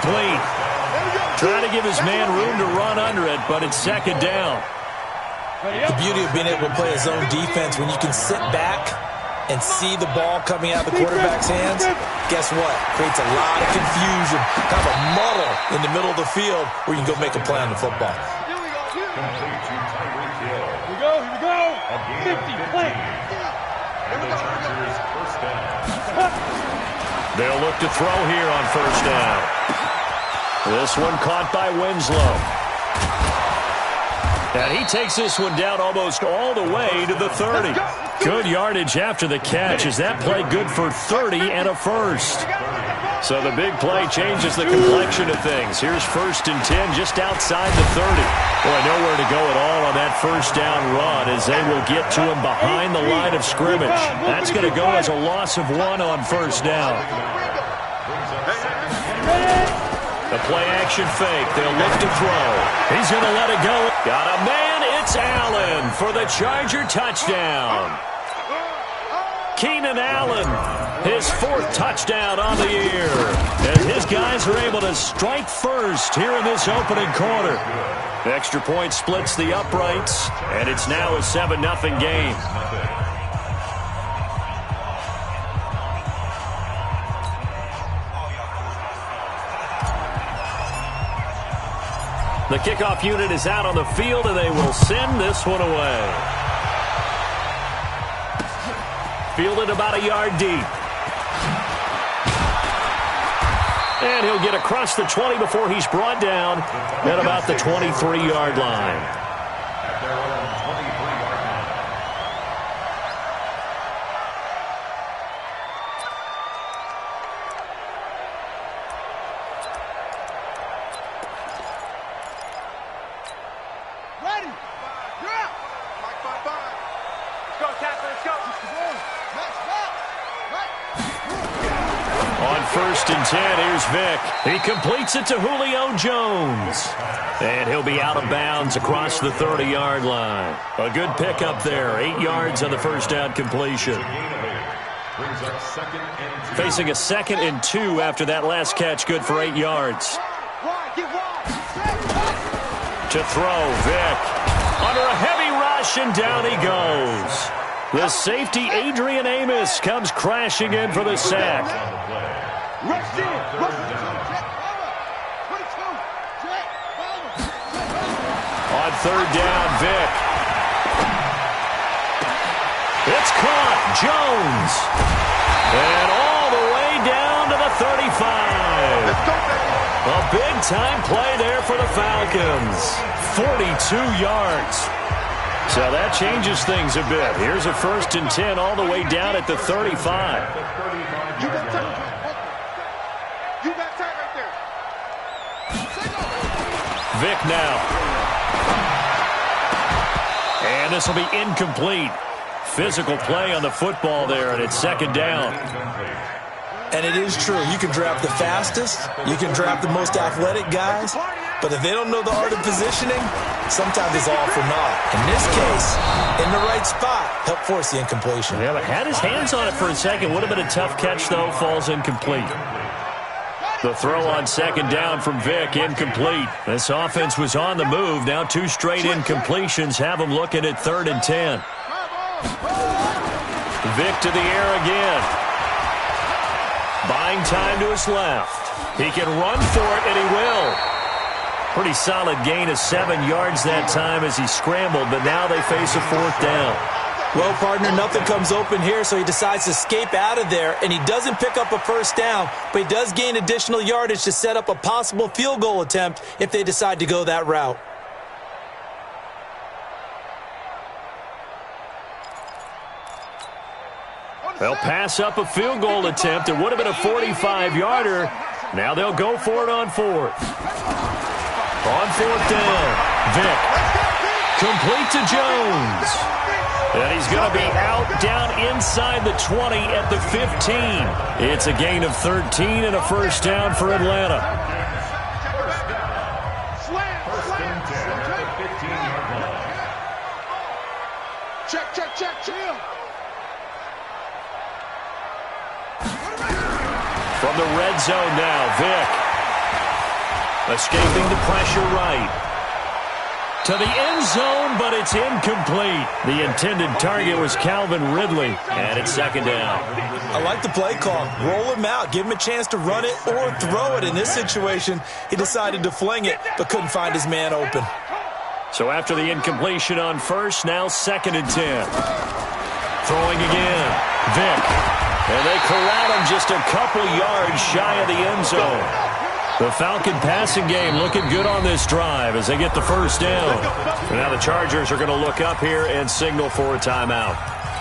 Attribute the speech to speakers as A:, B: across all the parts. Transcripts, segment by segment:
A: incomplete. Trying to give his man room to run under it, but it's second down.
B: The beauty of being able to play a zone defense when you can sit back and see the ball coming out of the quarterback's hands, guess what? Creates a lot of confusion, kind of a muddle in the middle of the field where you can go make a play on the football.
C: Here we go. 50, play.
A: They'll look to throw here on first down. This one caught by Winslow. And he takes this one down almost all the way to the 30. Good yardage after the catch. Is that play good for 30 and a first? So the big play changes the complexion of things. Here's 1st and 10 just outside the 30. Boy, nowhere to go at all on that first down run as they will get to him behind the line of scrimmage. That's going to go as a loss of 1 on first down. The play-action fake. They'll look to throw. He's going to let it go. Got a man. It's Allen for the Charger touchdown. Keenan Allen, his 4th touchdown on the year. And his guys are able to strike first here in this opening quarter. The extra point splits the uprights, and it's now a 7-0 game. The kickoff unit is out on the field, and they will send this one away. Fielded about a yard deep. And he'll get across the 20 before he's brought down at about the 23-yard line. On 1st and 10, here's Vick. He completes it to Julio Jones. And he'll be out of bounds across the 30-yard line. A good pickup there. 8 yards on the first down completion. Facing a 2nd and 2 after that last catch, good for 8 yards. To throw, Vick. Under a heavy rush, and down he goes. The safety, Adrian Amos, comes crashing in for the sack. On 3rd down, Vick. It's caught. Jones. And all the way down to the 35. A big-time play there for the Falcons. 42 yards. So that changes things a bit. Here's a 1st and 10 all the way down at the 35. Vick now. And this will be incomplete. Physical play on the football there, and it's 2nd down.
B: And it is true. You can draft the fastest. You can draft the most athletic guys. But if they don't know the art of positioning, sometimes it's all for naught. In this case, in the right spot, help force the incompletion.
A: Yeah, but had his hands on it for a second. Would have been a tough catch, though. Falls incomplete. The throw on 2nd down from Vick, incomplete. This offense was on the move. Now 2 straight incompletions have them looking at 3rd and 10. Vick to the air again. Buying time to his left. He can run for it, and he will. Pretty solid gain of 7 yards that time as he scrambled, but now they face a 4th down.
B: Well, partner, nothing comes open here, so he decides to escape out of there, and he doesn't pick up a first down, but he does gain additional yardage to set up a possible field goal attempt if they decide to go that route.
A: They'll pass up a field goal attempt. It would have been a 45-yarder. Now they'll go for it on 4th. On 4th down, Vick. Complete to Jones. And he's going to be out down inside the 20 at the 15. It's a gain of 13 and a first down for Atlanta.
C: Check.
A: From the red zone now, Vick. Escaping the pressure right. To the end zone, but it's incomplete. The intended target was Calvin Ridley, and it's second down.
B: I like the play call. Roll him out. Give him a chance to run it or throw it. In this situation, he decided to fling it, but couldn't find his man open.
A: So after the incompletion on first, now 2nd and 10. Throwing again. Vick. And they corral him just a couple yards shy of the end zone. The Falcon passing game looking good on this drive as they get the first down. And now the Chargers are going to look up here and signal for a timeout.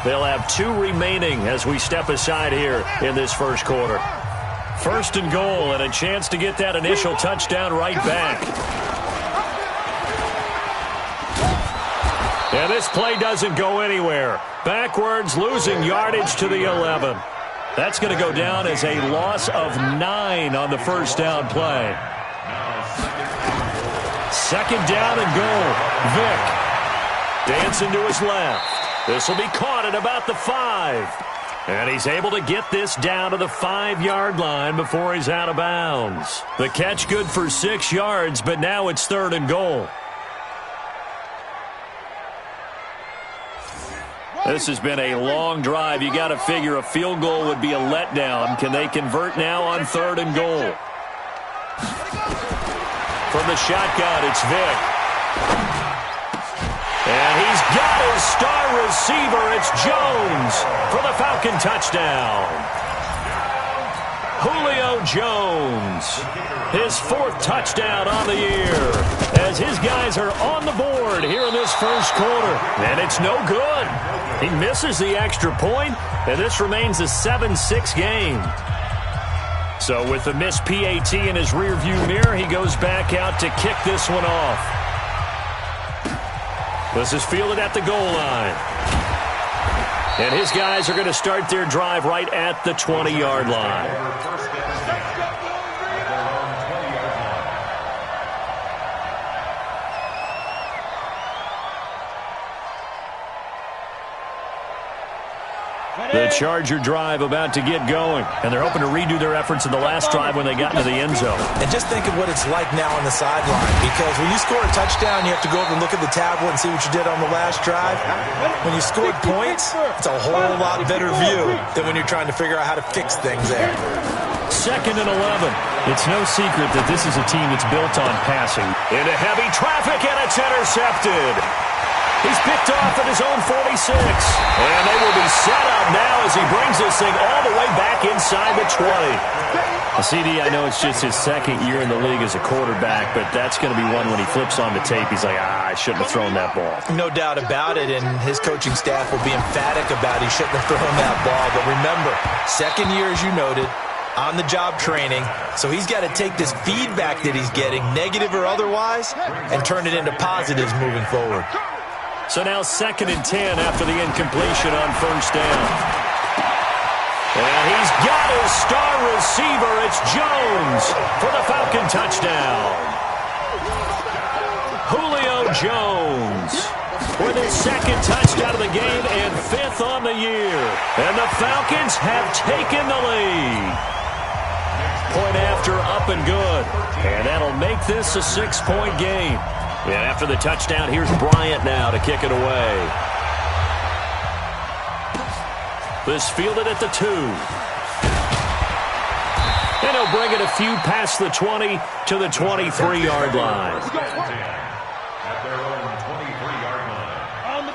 A: They'll have 2 remaining as we step aside here in this first quarter. 1st and goal and a chance to get that initial touchdown right back. And this play doesn't go anywhere. Backwards, losing yardage to the 11. That's going to go down as a loss of 9 on the first down play. 2nd down and goal. Vick dancing to his left. This will be caught at about the 5. And he's able to get this down to the 5-yard line before he's out of bounds. The catch good for 6 yards, but now it's 3rd and goal. This has been a long drive. You got to figure a field goal would be a letdown. Can they convert now on 3rd and goal? From the shotgun, it's Vick. And he's got his star receiver. It's Jones for the Falcon touchdown. Julio Jones, his 4th touchdown on the year, as his guys are on the board here in this first quarter. And it's no good. He misses the extra point, and this remains a 7-6 game. So with the missed PAT in his rearview mirror, he goes back out to kick this one off. This is fielded at the goal line. And his guys are going to start their drive right at the 20-yard line. The Charger drive about to get going. And they're hoping to redo their efforts in the last drive when they got into the end zone.
B: And just think of what it's like now on the sideline. Because when you score a touchdown, you have to go over and look at the tablet and see what you did on the last drive. When you scored points, it's a whole lot better view than when you're trying to figure out how to fix things there.
A: 2nd and 11. It's no secret that this is a team that's built on passing. Into heavy traffic, and it's intercepted. He's picked off at his own 46. And they will be set up now as he brings this thing all the way back inside the 20. CD, I know it's just his 2nd year in the league as a quarterback, but that's going to be one when he flips on the tape. He's like, I shouldn't have thrown that ball.
B: No doubt about it, and his coaching staff will be emphatic about he shouldn't have thrown that ball. But remember, 2nd year, as you noted, on-the-job training, so he's got to take this feedback that he's getting, negative or otherwise, and turn it into positives moving forward.
A: So now 2nd and 10 after the incompletion on first down. And he's got his star receiver. It's Jones for the Falcon touchdown. Julio Jones with his 2nd touchdown of the game and 5th on the year. And the Falcons have taken the lead. Point after, up and good. And that'll make this a 6-point game. And after the touchdown, here's Bryant now to kick it away. This fielded at the 2. And he'll bring it a few past the 20 to the 23-yard line.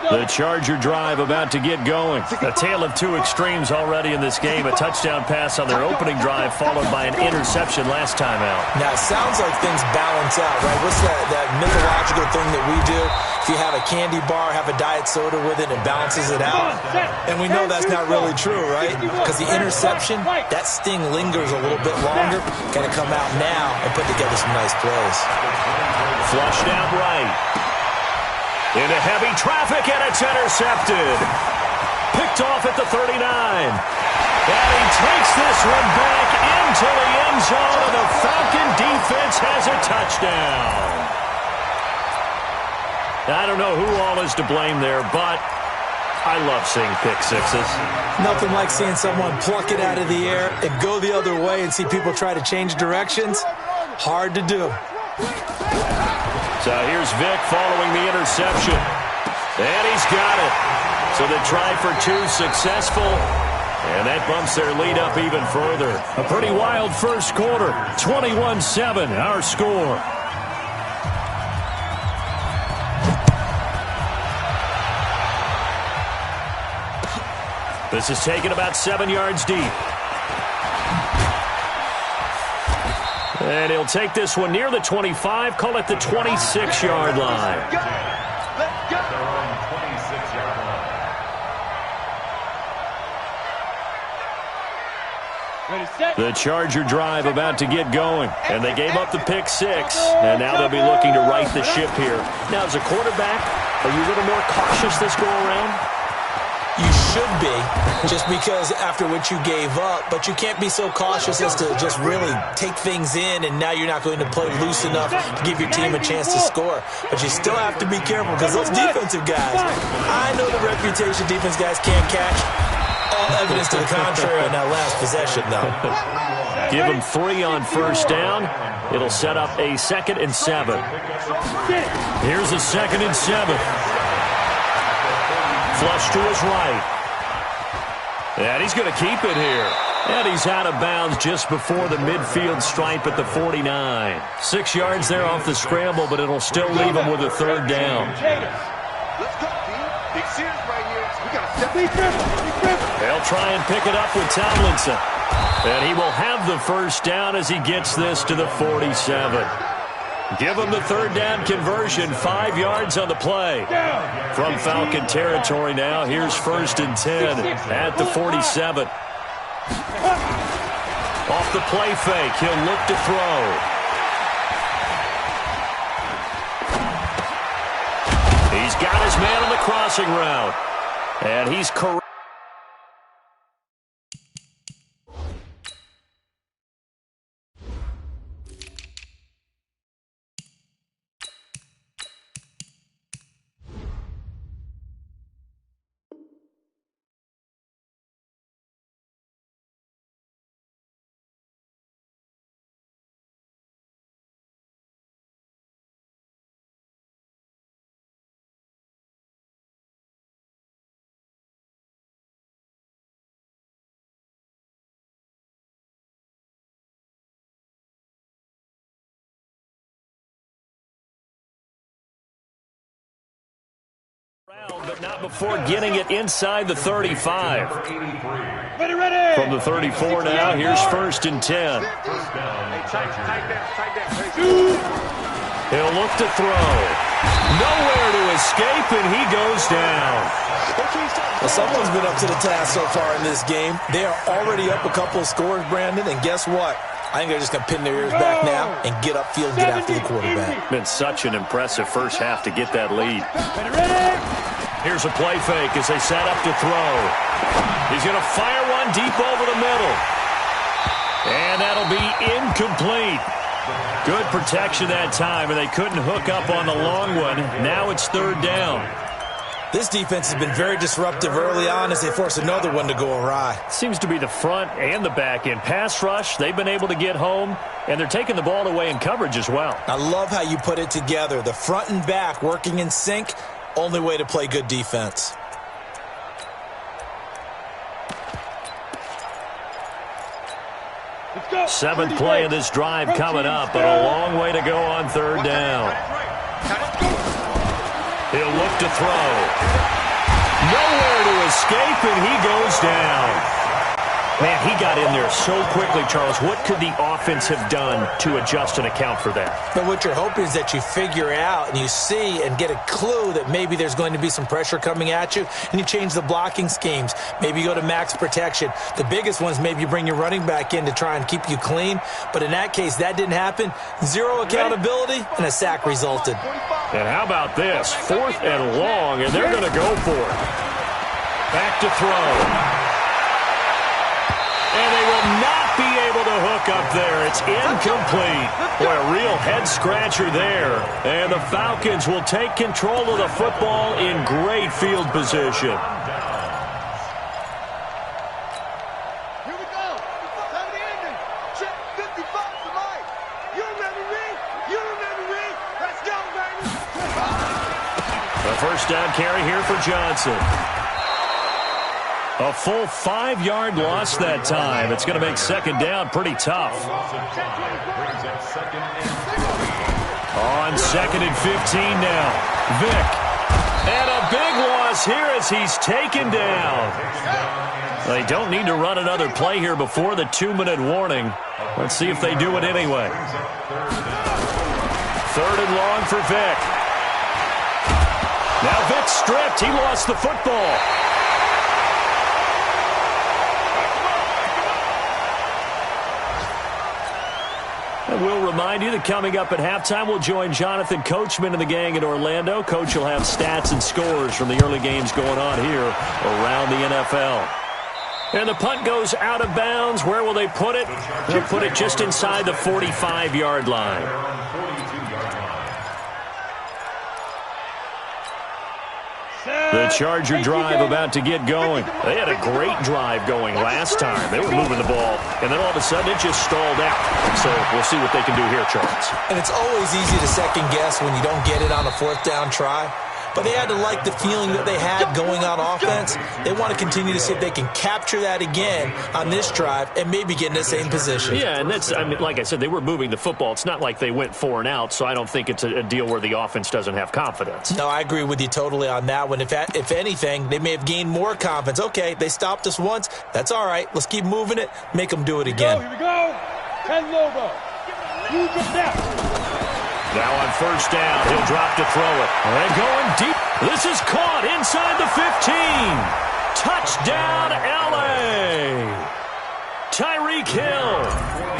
A: The Charger drive about to get going. A tale of 2 extremes already in this game. A touchdown pass on their opening drive followed by an interception last time out.
B: Now, it sounds like things balance out, right? What's that mythological thing that we do? If you have a candy bar, have a diet soda with it, it balances it out. And we know that's not really true, right? Because the interception, that sting lingers a little bit longer. Got to come out now and put together some nice plays.
A: Flushed out right. Into heavy traffic, and it's intercepted. Picked off at the 39. And he takes this one back into the end zone, and the Falcon defense has a touchdown. I don't know who all is to blame there, but I love seeing pick sixes.
B: Nothing like seeing someone pluck it out of the air and go the other way and see people try to change directions. Hard to do.
A: So here's Vic following the interception. And he's got it. So they try for two, successful. And that bumps their lead up even further. A pretty wild first quarter. 21-7, our score. This is taken about 7 yards deep. And he'll take this one near the 25, call it the 26-yard line. The Charger drive about to get going, and they gave up the pick six, and now they'll be looking to right the ship here. Now, as a quarterback, are you a little more cautious this go-around?
B: You should be, just because after what you gave up, but you can't be so cautious as to just really take things in, and now you're not going to play loose enough to give your team a chance to score. But you still have to be careful, because those defensive guys, I know the reputation defense guys can't catch. All evidence to the contrary on that last possession, though.
A: Give them 3 on first down. It'll set up a 2nd and 7. Here's a 2nd and 7. Flush to his right. And he's going to keep it here. And he's out of bounds just before the midfield stripe at the 49. 6 yards there off the scramble, but it'll still leave him with a 3rd down.
D: Let's go, team. Big series right here. We got to step.
A: They'll try and pick it up with Tomlinson. And he will have the 1st down as he gets this to the 47. Give him the 3rd down conversion, 5 yards on the play. From Falcon territory now, here's 1st and 10 at the 47. Off the play fake, he'll look to throw. He's got his man on the crossing route. And he's correct. But not before getting it inside the 35. From the 34 now, here's 1st and 10. He'll look to throw. Nowhere to escape, and he goes down.
B: Well, someone's been up to the task so far in this game. They are already up a couple of scores, Brandon, and guess what? I think they're just going to pin their ears back now and get upfield and get after the quarterback.
A: Been such an impressive first half to get that lead. Here's a play fake as they set up to throw. He's going to fire one deep over the middle. And that'll be incomplete. Good protection that time, and they couldn't hook up on the long one. Now it's 3rd down.
B: This defense has been very disruptive early on as they force another one to go awry.
A: Seems to be the front and the back end. Pass rush, they've been able to get home, and they're taking the ball away in coverage as well.
B: I love how you put it together. The front and back working in sync, only way to play good defense.
A: Seventh play of this drive coming up, but a long way to go on 3rd down. He'll look to throw. Nowhere to escape, and he goes down. Man, he got in there so quickly, Charles. What could the offense have done to adjust and account for that?
B: But what you're hoping is that you figure out and you see and get a clue that maybe there's going to be some pressure coming at you, and you change the blocking schemes. Maybe you go to max protection. The biggest one is maybe you bring your running back in to try and keep you clean. But in that case, that didn't happen. 0 accountability, and a sack resulted.
A: And how about this? 4th and long, and they're going to go for it. Back to throw. And they will not be able to hook up there. It's incomplete. Boy, a real head-scratcher there. And the Falcons will take control of the football in great field position.
D: Here we go. Time of the ending. Check 55 tonight. You remember me? You remember
A: The first down carry here for Johnson. A full 5-yard loss that time. It's going to make second down pretty tough. On 2nd and 15 now. Vick. And a big loss here as he's taken down. They don't need to run another play here before the 2-minute warning. Let's see if they do it anyway. 3rd and long for Vick. Now Vick stripped. He lost the football. And we'll remind you that coming up at halftime, we'll join Jonathan Coachman and the gang in Orlando. Coach will have stats and scores from the early games going on here around the NFL. And the punt goes out of bounds. Where will they put it? They'll put it just inside the 45-yard line. The Charger drive about to get going. They had a great drive going last time. They were moving the ball, and then all of a sudden it just stalled out. So we'll see what they can do here, Charles.
B: And it's always easy to second guess when you don't get it on a 4th down try. But they had to like the feeling that they had going on offense. They want to continue to see if they can capture that again on this drive and maybe get in the same position.
A: Yeah, and that's, I mean, like I said, they were moving the football. It's not like they went 4 and out, so I don't think it's a deal where the offense doesn't have confidence.
B: No, I agree with you totally on that one. If anything, they may have gained more confidence. Okay, they stopped us once. That's all right. Let's keep moving it. Make them do it again.
C: Here we go. 10 Lobo. Use your depth.
A: Now on 1st down, he'll drop to throw it. And going deep. This is caught inside the 15. Touchdown, L.A. Tyreek Hill,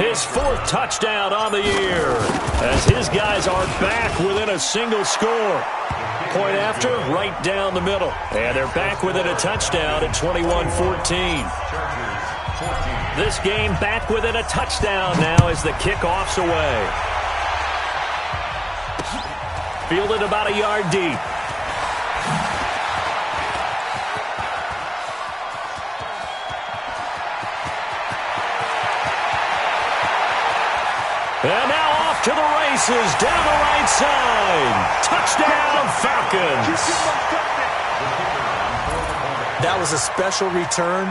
A: his 4th touchdown on the year, as his guys are back within a single score. Point after, right down the middle. And they're back within a touchdown at 21-14. This game back within a touchdown now as the kickoff's away. Fielded about a yard deep. And now off to the races, down the right side. Touchdown, Falcons.
B: That was a special return,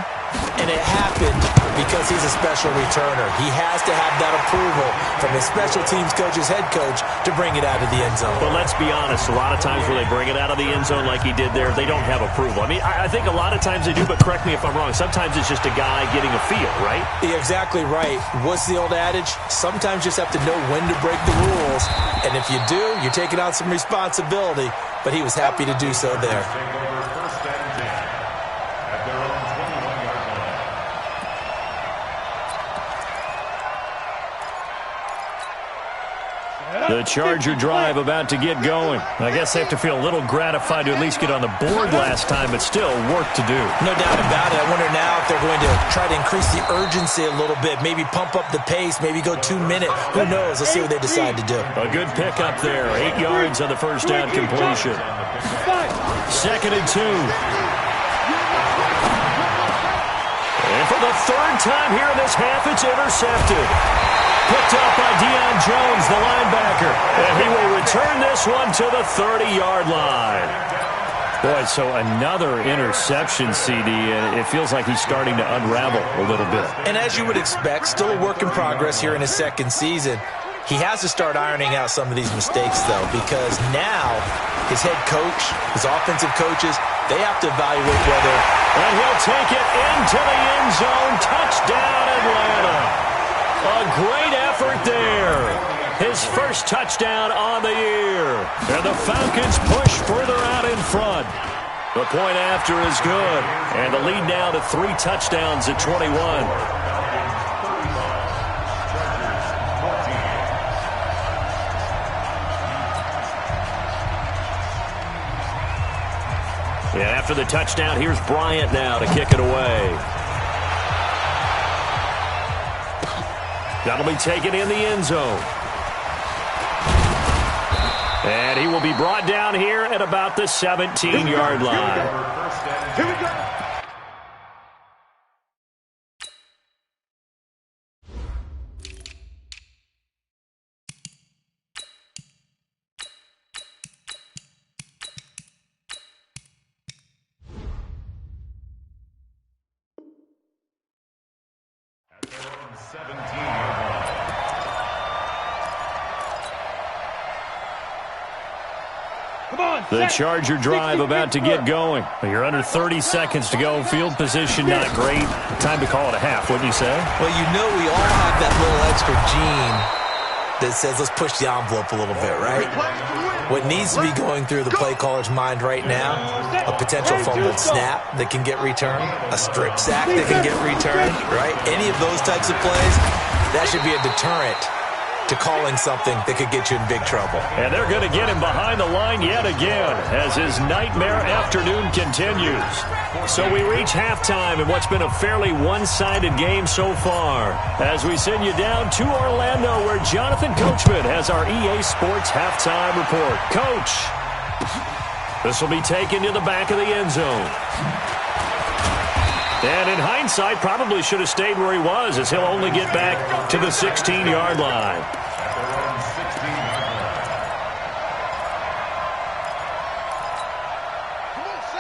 B: and it happened because he's a special returner. He has to have that approval from his special teams coach's head coach to bring it out of the end zone.
A: But let's be honest, a lot of times where they bring it out of the end zone like he did there, they don't have approval. I mean, I think a lot of times they do, but correct me if I'm wrong. Sometimes it's just a guy getting a feel, right?
B: You're exactly right. What's the old adage? Sometimes you just have to know when to break the rules, and if you do, you're taking on some responsibility, but he was happy to do so there.
A: The Charger drive about to get going. I guess they have to feel a little gratified to at least get on the board last time, but still work to do.
B: No doubt about it. I wonder now if they're going to try to increase the urgency a little bit, maybe pump up the pace, maybe go 2-minute. Who knows? Let's see what they decide to do.
A: A good pickup there. 8 yards on the first down completion. 2nd and 2. And for the 3rd time here in this half, it's intercepted. Picked up by Deion Jones, the linebacker. And he will return this one to the 30-yard line. Boy, so another interception, CD. It feels like he's starting to unravel a little bit.
B: And as you would expect, still a work in progress here in his 2nd season. He has to start ironing out some of these mistakes, though, because now his head coach, his offensive coaches, they have to evaluate whether...
A: And he'll take it into the end zone. Touchdown, Atlanta. A great effort there. His first touchdown on the year. And the Falcons push further out in front. The point after is good. And the lead now to 3 touchdowns at 21. And after the touchdown, here's Bryant now to kick it away. That'll be taken in the end zone. And he will be brought down here at about the 17-yard line.
D: Here we go.
A: The Charger drive about to get going. You're under 30 seconds to go. Field position not great. Time to call it a half, wouldn't you say?
B: Well, you know we all have that little extra gene that says let's push the envelope a little bit, right? What needs to be going through the play caller's mind right now, a potential fumbled snap that can get returned, a strip sack that can get returned, right? Any of those types of plays, that should be a deterrent to calling something that could get you in big trouble.
A: And they're going to get him behind the line yet again as his nightmare afternoon continues. So we reach halftime in what's been a fairly one-sided game so far. As we send you down to Orlando where Jonathan Coachman has our EA Sports halftime report. Coach, this will be taken to the back of the end zone. And in hindsight, probably should have stayed where he was as he'll only get back to the 16-yard line.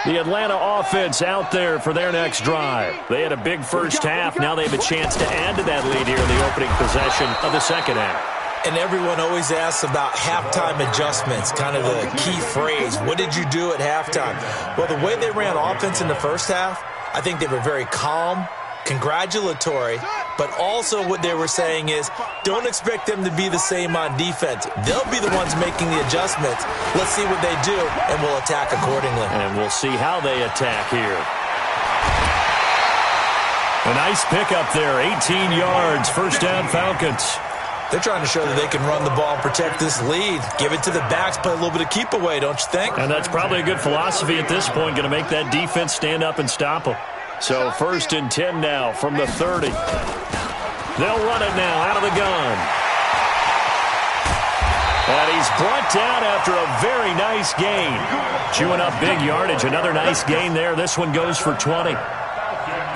A: The Atlanta offense out there for their next drive. They had a big first half. Now they have a chance to add to that lead here in the opening possession of the second half.
B: And everyone always asks about halftime adjustments, kind of the key phrase. What did you do at halftime? Well, the way they ran offense in the first half, I think they were very calm, congratulatory, but also what they were saying is don't expect them to be the same on defense. They'll be the ones making the adjustments. Let's see what they do, and we'll attack accordingly.
A: And we'll see how they attack here. A nice pickup there, 18 yards, first down Falcons.
B: They're trying to show that they can run the ball and protect this lead. Give it to the backs, play a little bit of keep away, don't you think?
A: And that's probably a good philosophy at this point, going to make that defense stand up and stop them. So 1st and 10 now from the 30. They'll run it now out of the gun. And he's brought down after a very nice gain. Chewing up big yardage, another nice gain there. This one goes for 20.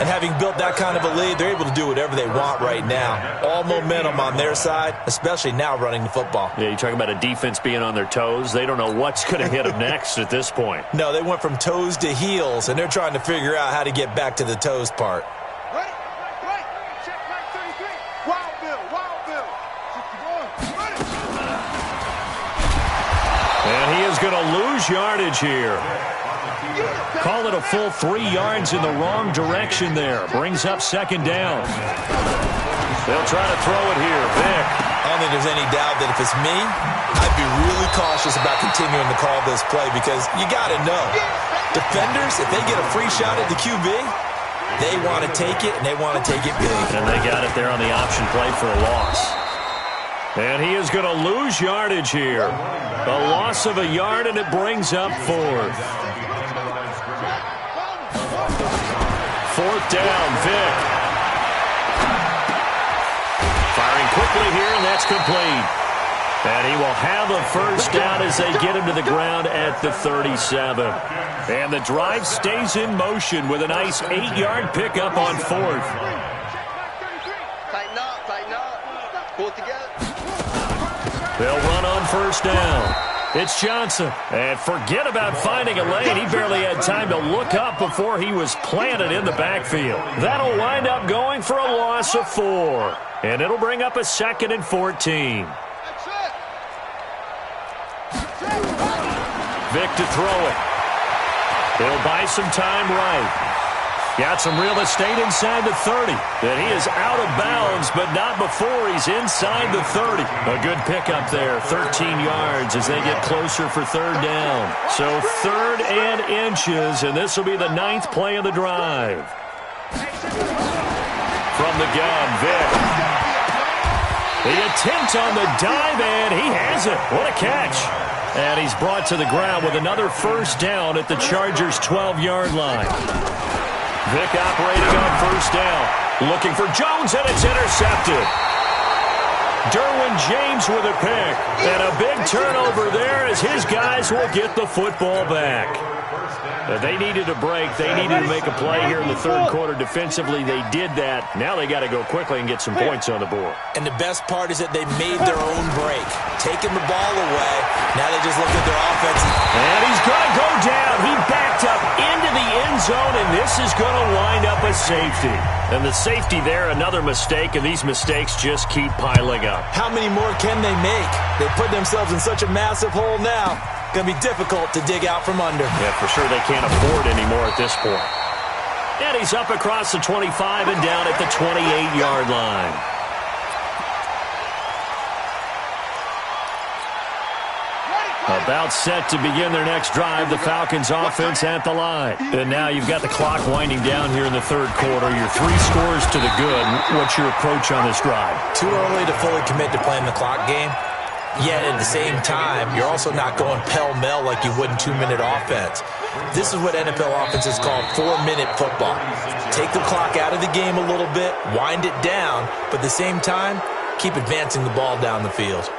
B: And having built that kind of a lead, they're able to do whatever they want right now. All momentum on their side, especially now running the football.
A: Yeah, you're talking about a defense being on their toes. They don't know what's going to hit them next at this point.
B: No, they went from toes to heels, and they're trying to figure out how to get back to the toes part.
D: Right. Check back 33. Wild Bill. 61.
A: And he is going to lose yardage here. Call it a full 3 yards in the wrong direction there. Brings up second down. They'll try to throw it here. Vic.
B: I don't think there's any doubt that if it's me, I'd be really cautious about continuing to call this play because you got to know. Defenders, if they get a free shot at the QB, they want to take it, and they want to take it big.
A: And they got it there on the option play for a loss. And he is going to lose yardage here. A loss of a yard, and it brings up 4th. 4th down, Vic. Firing quickly here, and that's complete. And he will have a first down as they get him to the ground at the 37. And the drive stays in motion with a nice 8-yard pickup on 4th.
D: Tighten up. Pull it together.
A: They'll run on first down. It's Johnson. And forget about finding a lane. He barely had time to look up before he was planted in the backfield. That'll wind up going for a loss of 4. And it'll bring up a 2nd and 14. Vic to throw it. He'll buy some time right. Got some real estate inside the 30. And he is out of bounds, but not before he's inside the 30. A good pickup there, 13 yards as they get closer for 3rd down. So 3rd and inches, and this will be the 9th play of the drive. From the gun, Vic. The attempt on the dive, and he has it. What a catch. And he's brought to the ground with another first down at the Chargers' 12-yard line. Vic operating on first down. Looking for Jones, and it's intercepted. Derwin James with a pick. And a big turnover there as his guys will get the football back. They needed a break. They needed to make a play here in the 3rd quarter defensively. They did that. Now they got to go quickly and get some points on the board.
B: And the best part is that they made their own break. Taking the ball away. Now they just look at their offense.
A: And he's going to go down. He backed up into the end zone, and this is going to wind up a safety. And the safety there, another mistake, and these mistakes just keep piling up.
B: How many more can they make? They put themselves in such a massive hole now. Going to be difficult to dig out from under.
A: Yeah, for sure they can't afford anymore at this point. And he's up across the 25 and down at the 28-yard line. About set to begin their next drive, the Falcons offense at the line. And now you've got the clock winding down here in the third quarter. You're 3 scores to the good. What's your approach on this drive?
B: Too early to fully commit to playing the clock game. Yet at the same time, you're also not going pell-mell like you would in 2-minute offense. This is what NFL offenses call 4-minute football. Take the clock out of the game a little bit, wind it down, but at the same time, keep advancing the ball down the field.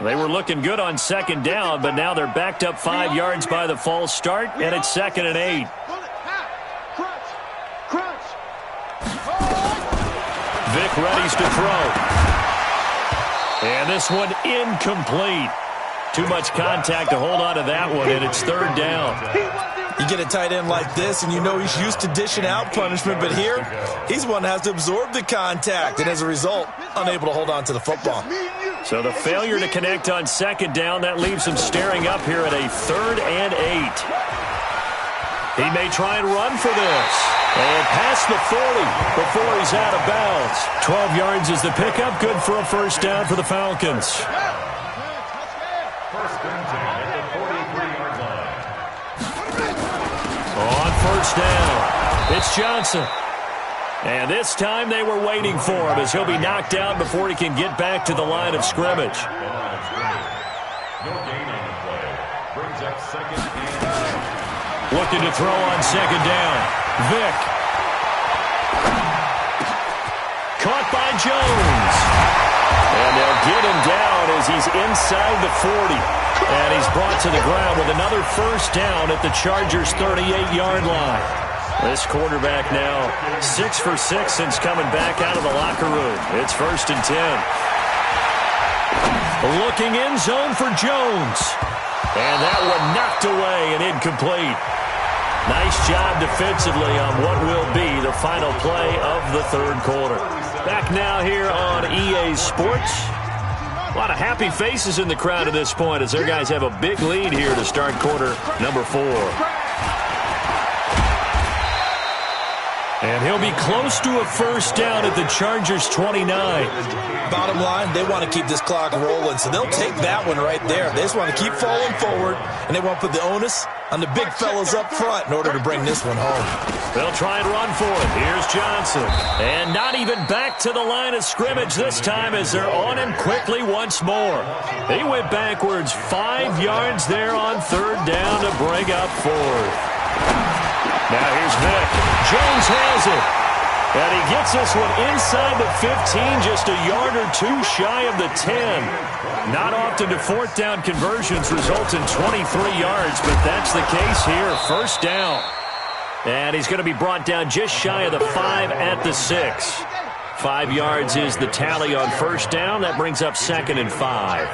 A: They were looking good on second down, but now they're backed up 5 yards by the false start, and it's 2nd and 8. Vic readies to throw. And this one incomplete. Too much contact to hold on to that one, and it's 3rd down.
B: You get a tight end like this, and you know he's used to dishing out punishment, but here, he's one that has to absorb the contact, and as a result, unable to hold on to the football.
A: So the failure to connect on second down, that leaves him staring up here at a 3rd and 8. He may try and run for this. And past the 40 before he's out of bounds. 12 yards is the pickup. Good for a first down for the Falcons. On first down, it's Johnson. And this time they were waiting for him as he'll be knocked out before he can get back to the line of scrimmage. Looking to throw on second down. Vic. Caught by Jones. And they'll get him down as he's inside the 40. And he's brought to the ground with another first down at the Chargers' 38-yard line. This quarterback now 6 for 6 since coming back out of the locker room. It's 1st and 10. Looking end zone for Jones. And that one knocked away and incomplete. Nice job defensively on what will be the final play of the third quarter. Back now here on EA Sports. A lot of happy faces in the crowd at this point as their guys have a big lead here to start quarter number 4. And he'll be close to a first down at the Chargers' 29.
B: Bottom line, they want to keep this clock rolling, so they'll take that one right there. They just want to keep falling forward, and they want to put the onus on the big fellas up front in order to bring this one home.
A: They'll try and run for it. Here's Johnson. And not even back to the line of scrimmage this time as they're on him quickly once more. He went backwards 5 yards there on 3rd down to bring up 4th. Now here's Vic. Jones has it. And he gets this one inside the 15, just a yard or 2 shy of the 10. Not often do 4th down conversions result in 23 yards, but that's the case here. First down. And he's going to be brought down just shy of the 5 at the 6. 5 yards is the tally on first down. That brings up 2nd and 5.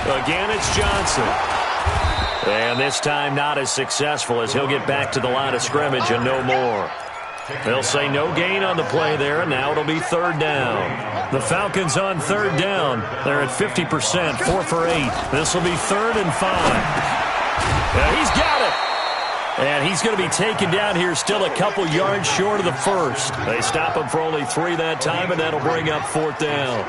A: Again, it's Johnson. And this time not as successful as he'll get back to the line of scrimmage and no more. They'll say no gain on the play there, and now it'll be 3rd down. The Falcons on 3rd down. They're at 50%, 4 for 8. This will be 3rd and 5. Yeah, he's got it. And he's going to be taken down here still a couple yards short of the first. They stop him for only 3 that time, and that'll bring up 4th down.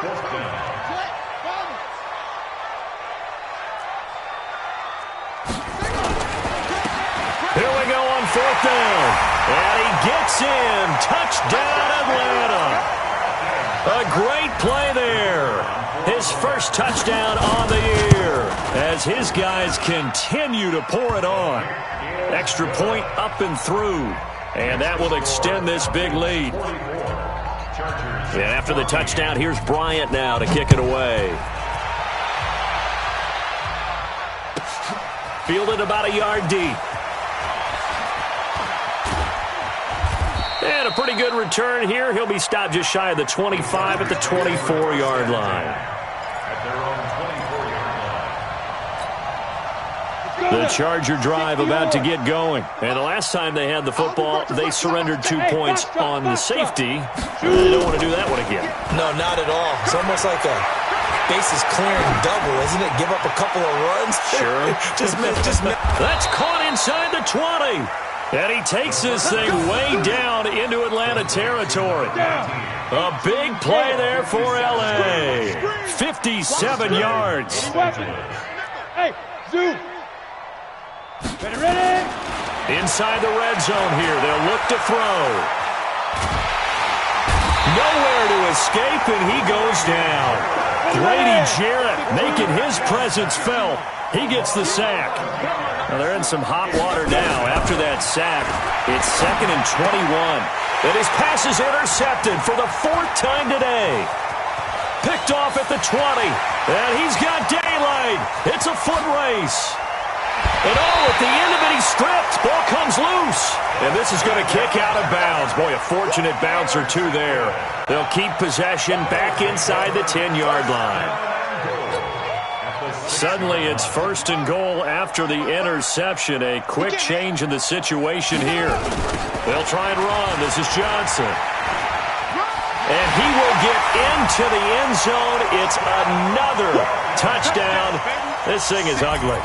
A: Here we go on 4th down. And he gets in. Touchdown, Atlanta. A great play there. His first touchdown on the year as his guys continue to pour it on. Extra point up and through. And that will extend this big lead. And after the touchdown, here's Bryant now to kick it away. Fielded about a yard deep. And a pretty good return here. He'll be stopped just shy of the 25 at the 24-yard line. The Charger drive about to get going. And the last time they had the football, they surrendered 2 points on the safety. They don't want to do that one again.
B: No, not at all. It's almost like a bases clearing double, isn't it? Give up a couple of runs.
A: Sure.
B: just miss.
A: That's caught inside the 20. And he takes this thing way down into Atlanta territory. A big play there for L.A. 57 yards.
C: Hey, zoom. Ready?
A: Inside the red zone here. They'll look to throw. Nowhere to escape, and he goes down. Grady Jarrett making his presence felt. He gets the sack. Now they're in some hot water now after that sack. It's 2nd and 21. And his pass is intercepted for the 4th time today. Picked off at the 20. And he's got daylight. It's a foot race. And at the end of it, he's stripped. Ball comes loose. And this is going to kick out of bounds. Boy, a fortunate bounce or two there. They'll keep possession back inside the 10-yard line. Suddenly, it's 1st and goal after the interception. A quick change in the situation here. They'll try and run. This is Johnson. And he will get into the end zone. It's another touchdown. This thing is ugly.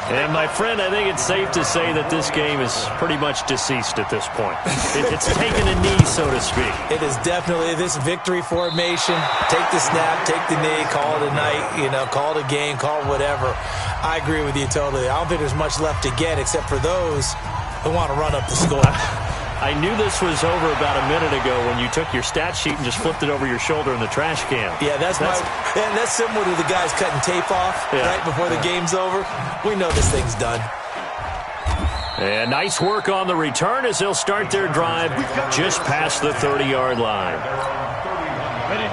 A: And, my friend, I think it's safe to say that this game is pretty much deceased at this point. It's taken a knee, so to speak.
B: It is definitely this victory formation. Take the snap, take the knee, call it a night, call it a game, call it whatever. I agree with you totally. I don't think there's much left to get except for those who want to run up the score.
A: I knew this was over about a minute ago when you took your stat sheet and just flipped it over your shoulder in the trash can.
B: Yeah, that's similar to the guys cutting tape off right before the game's over. We know this thing's done.
A: And nice work on the return as they'll start their drive just past the 30-yard line.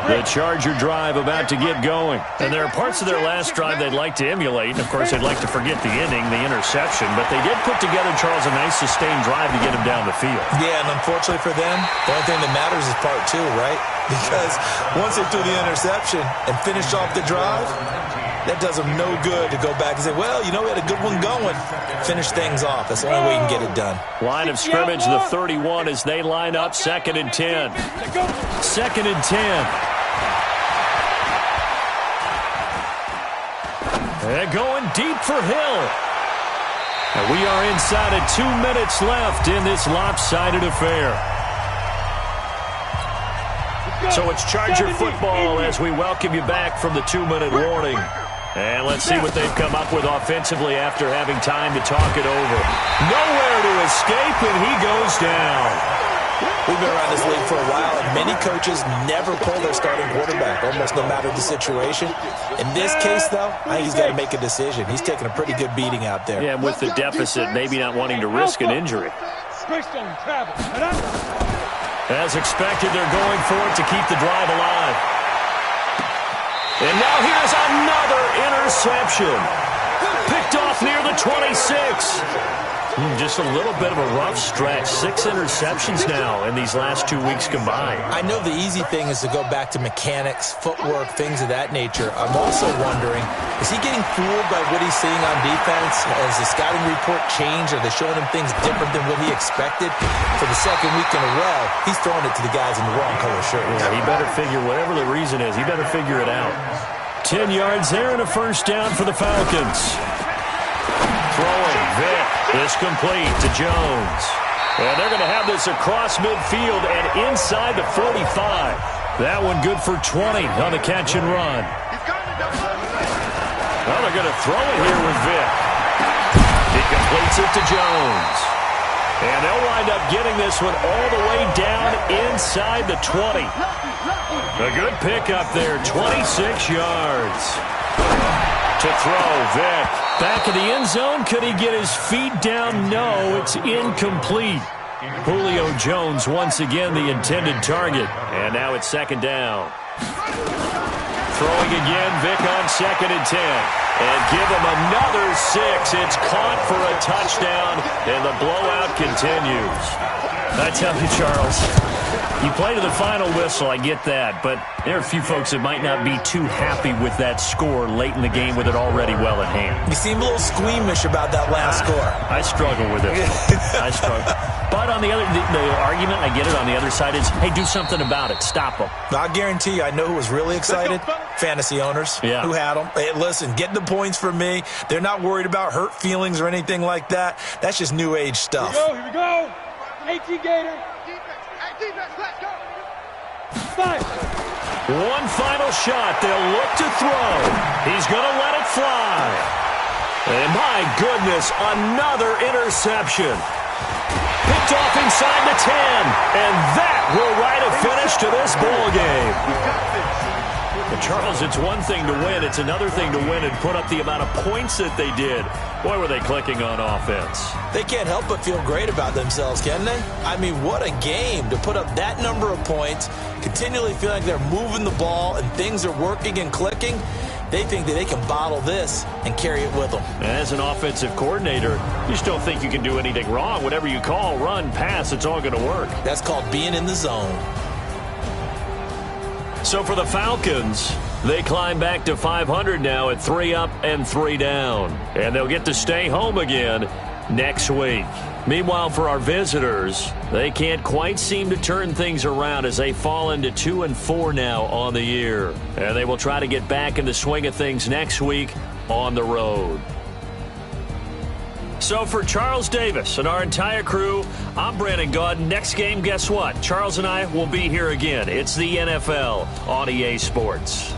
A: The Charger drive about to get going. And there are parts of their last drive they'd like to emulate. And, of course, they'd like to forget the inning, the interception. But they did put together, Charles, a nice sustained drive to get him down the field.
B: Yeah, and unfortunately for them, the only thing that matters is part 2, right? Because once they threw the interception and finished off the drive, that does them no good to go back and say, well, we had a good one going. Finish things off. That's the only way you can get it done.
A: Line of scrimmage, the 31 as they line up 2nd and 10. 2nd and 10. And going deep for Hill. And we are inside of 2 minutes left in this lopsided affair. So it's Charger football as we welcome you back from the 2-minute warning. And let's see what they've come up with offensively after having time to talk it over. Nowhere to escape, and he goes down.
B: We've been around this league for a while, and many coaches never pull their starting quarterback, almost no matter the situation. In this case, though, I think he's got to make a decision. He's taking a pretty good beating out there.
A: Yeah, and with the deficit, maybe not wanting to risk an injury. As expected, they're going for it to keep the drive alive. And now here's another interception. Picked off near the 26. Just a little bit of a rough stretch. 6 interceptions now in these last 2 weeks combined.
B: I know the easy thing is to go back to mechanics, footwork, things of that nature. I'm also wondering, is he getting fooled by what he's seeing on defense? Has the scouting report changed? Are they showing him things different than what he expected? For the 2nd week in a row, he's throwing it to the guys in the wrong color shirts.
A: Yeah, he better figure, whatever the reason is, he better figure it out. 10 yards there and a 1st down for the Falcons. Throwing, Vick. This complete to Jones. And they're going to have this across midfield and inside the 45. That one good for 20 on the catch and run. Well, they're going to throw it here with Vick. He completes it to Jones. And they'll wind up getting this one all the way down inside the 20. A good pickup there, 26 yards. To throw, Vick. Back in the end zone. Could he get his feet down? No, it's incomplete. Julio Jones once again the intended target. And now it's 2nd down. Throwing again, Vick on 2nd and 10. And give him another 6. It's caught for a touchdown, and the blowout continues. I tell you, Charles, you play to the final whistle, I get that, but there are a few folks that might not be too happy with that score late in the game with it already well at hand.
B: You seem a little squeamish about that last score.
A: I struggle with it. I struggle. But on the other, the argument, I get it, on the other side is, hey, do something about it. Stop them.
B: I guarantee you, I know who was really excited. Fantasy owners who had them. Hey, listen, get the points for me. They're not worried about hurt feelings or anything like that. That's just new age stuff.
C: Here we go. 18 Gator. Defense, let's go. 5.
A: One final shot. They'll look to throw. He's going to let it fly. And my goodness, another interception. Picked off inside the 10. And that will write a finish to this ball game. Well, Charles, it's one thing to win. It's another thing to win and put up the amount of points that they did. Boy, were they clicking on offense.
B: They can't help but feel great about themselves, can they? I mean, what a game to put up that number of points, continually feel like they're moving the ball and things are working and clicking. They think that they can bottle this and carry it with them.
A: And as an offensive coordinator, you just don't think you can do anything wrong. Whatever you call, run, pass, it's all going to work.
B: That's called being in the zone.
A: So for the Falcons, they climb back to 500 now at 3 up and 3 down. And they'll get to stay home again next week. Meanwhile, for our visitors, they can't quite seem to turn things around as they fall into 2-4 now on the year. And they will try to get back in the swing of things next week on the road. So for Charles Davis and our entire crew, I'm Brandon Gaudin. Next game, guess what? Charles and I will be here again. It's the NFL on EA Sports.